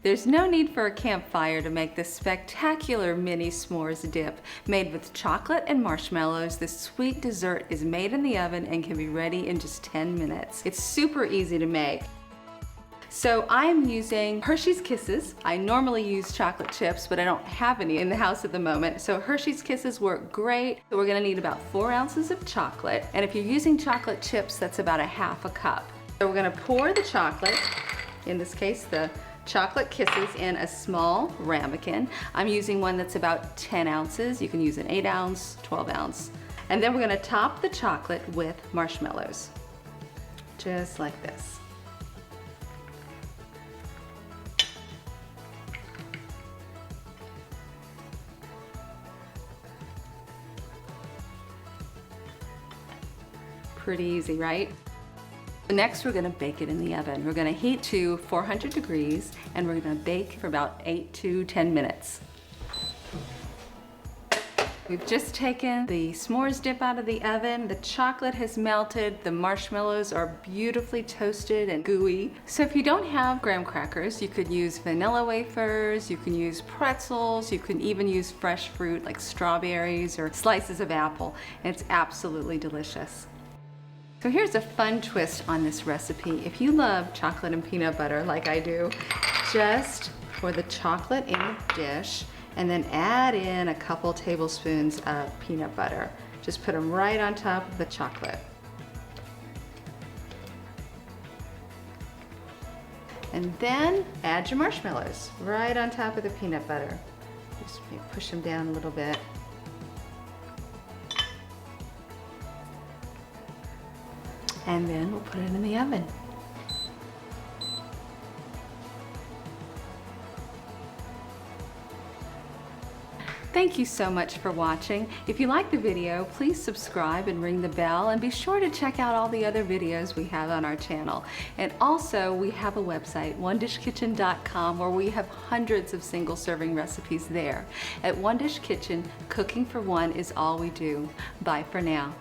There's no need for a campfire to make this spectacular mini s'mores dip. Made with chocolate and marshmallows, this sweet dessert is made in the oven and can be ready in just 10 minutes. It's super easy to make. So I'm using Hershey's Kisses. I normally use chocolate chips, but I don't have any in the house at the moment. So Hershey's Kisses work great. So we're gonna need about 4 ounces of chocolate. And if you're using chocolate chips, that's about 1/2 cup. So we're gonna pour the chocolate, in this case, the chocolate Kisses, in a small ramekin. I'm using one that's about 10 ounces. You can use an 8 ounce, 12 ounce. And then we're gonna top the chocolate with marshmallows, just like this. Pretty easy, right? Next, we're gonna bake it in the oven. We're gonna heat to 400 degrees and we're gonna bake for about 8 to 10 minutes. We've just taken the s'mores dip out of the oven. The chocolate has melted. The marshmallows are beautifully toasted and gooey. So if you don't have graham crackers, you could use vanilla wafers, you can use pretzels, you can even use fresh fruit like strawberries or slices of apple. It's absolutely delicious. So here's a fun twist on this recipe. If you love chocolate and peanut butter like I do, just pour the chocolate in a dish and then add in a couple tablespoons of peanut butter. Just put them right on top of the chocolate. And then add your marshmallows right on top of the peanut butter. Just push them down a little bit. And then we'll put it in the oven. Thank you so much for watching. If you like the video, please subscribe and ring the bell, and be sure to check out all the other videos we have on our channel. And also, we have a website, onedishkitchen.com, where we have hundreds of single serving recipes there. At One Dish Kitchen, cooking for one is all we do. Bye for now.